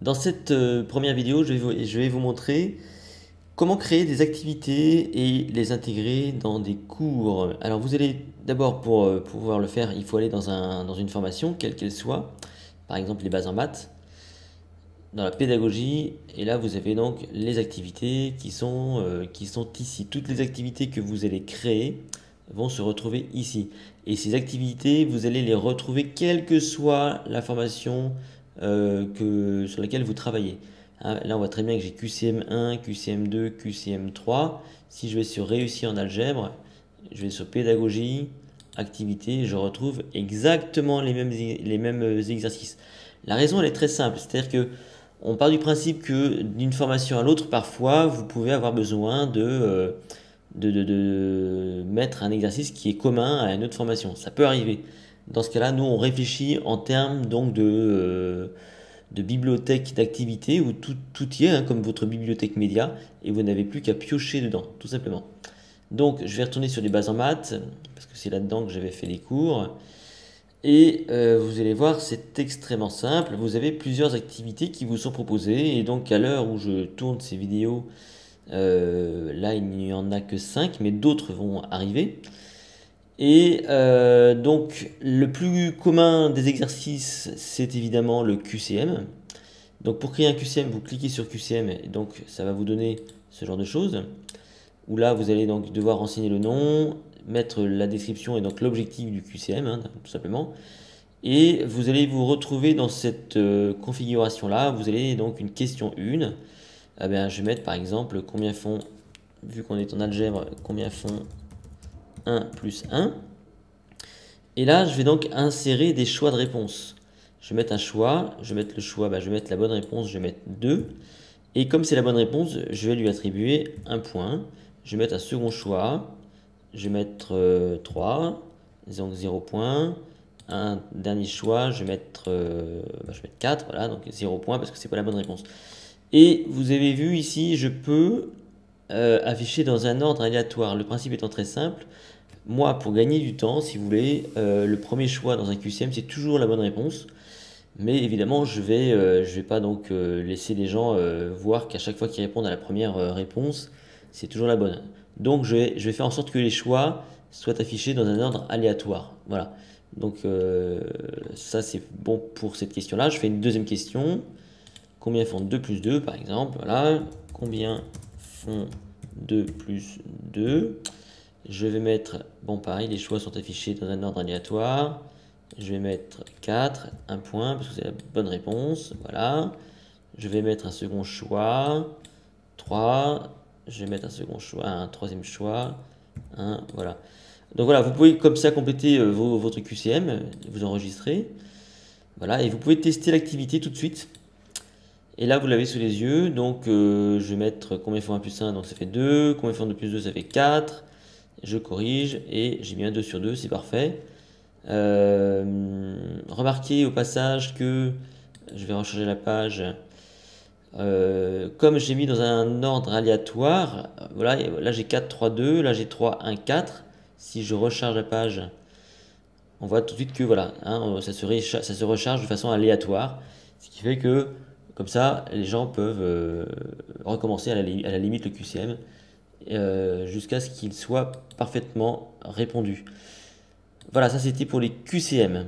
Dans cette première vidéo, je vais vous montrer comment créer des activités et les intégrer dans des cours. Alors vous allez d'abord pour pouvoir le faire, il faut aller dans une formation, quelle qu'elle soit, par exemple les bases en maths, dans la pédagogie, et là vous avez donc les activités qui sont ici. Toutes les activités que vous allez créer vont se retrouver ici. Et ces activités, vous allez les retrouver quelle que soit la formation sur laquelle vous travaillez. Hein, là, on voit très bien que j'ai QCM1, QCM2, QCM3. Si je vais sur Réussir en algèbre, je vais sur Pédagogie, Activité, je retrouve exactement les mêmes exercices. La raison, elle est très simple, c'est-à-dire que on part du principe que d'une formation à l'autre, parfois, vous pouvez avoir besoin de mettre un exercice qui est commun à une autre formation. Ça peut arriver. Dans ce cas-là, nous, on réfléchit en termes donc de bibliothèque d'activité où tout y est, hein, comme votre bibliothèque média, et vous n'avez plus qu'à piocher dedans, tout simplement. Donc, je vais retourner sur les bases en maths, parce que c'est là-dedans que j'avais fait les cours. Et vous allez voir, c'est extrêmement simple. Vous avez plusieurs activités qui vous sont proposées. Et donc, à l'heure où je tourne ces vidéos, là, il n'y en a que 5, mais d'autres vont arriver. Et donc, le plus commun des exercices, c'est évidemment le QCM. Donc, pour créer un QCM, vous cliquez sur QCM, et donc ça va vous donner ce genre de choses. Où là, vous allez donc devoir renseigner le nom, mettre la description et donc l'objectif du QCM, hein, tout simplement. Et vous allez vous retrouver dans cette configuration-là. Vous allez donc une question 1. Eh bien, je vais mettre par exemple combien font, vu qu'on est en algèbre, combien font 1 plus 1. Et là, je vais donc insérer des choix de réponse. Je vais mettre un choix, je vais mettre le choix, je vais mettre la bonne réponse, je vais mettre 2. Et comme c'est la bonne réponse, je vais lui attribuer un point. Je vais mettre un second choix, je vais mettre 3, donc 0 point. Un dernier choix, je vais mettre 4, voilà, donc 0 point parce que c'est pas la bonne réponse. Et vous avez vu ici, je peux afficher dans un ordre aléatoire. Le principe étant très simple. Moi, pour gagner du temps, si vous voulez, le premier choix dans un QCM, c'est toujours la bonne réponse. Mais évidemment, je vais pas donc laisser les gens voir qu'à chaque fois qu'ils répondent à la première réponse, c'est toujours la bonne. Donc, je vais faire en sorte que les choix soient affichés dans un ordre aléatoire. Voilà. Donc, ça, c'est bon pour cette question-là. Je fais une deuxième question. Combien font 2 plus 2, par exemple? Voilà. Combien font 2 plus 2? Je vais mettre, bon pareil, les choix sont affichés dans un ordre aléatoire. Je vais mettre 4, un point, parce que c'est la bonne réponse. Voilà. Je vais mettre un second choix. 3. Je vais mettre un second choix, un troisième choix. 1, voilà. Donc voilà, vous pouvez comme ça compléter votre QCM, vous enregistrer. Voilà, et vous pouvez tester l'activité tout de suite. Et là, vous l'avez sous les yeux. Donc, je vais mettre combien font 1 plus 1, donc ça fait 2. Combien font 2 plus 2, ça fait 4. Je corrige et j'ai bien 2 sur 2, c'est parfait. Remarquez au passage que je vais recharger la page. Comme j'ai mis dans un ordre aléatoire, voilà, là j'ai 4, 3, 2, là j'ai 3, 1, 4. Si je recharge la page, on voit tout de suite que voilà, hein, ça se recharge de façon aléatoire. Ce qui fait que comme ça, les gens peuvent recommencer à la limite le QCM jusqu'à ce qu'il soit parfaitement répondu. Voilà, ça c'était pour les QCM.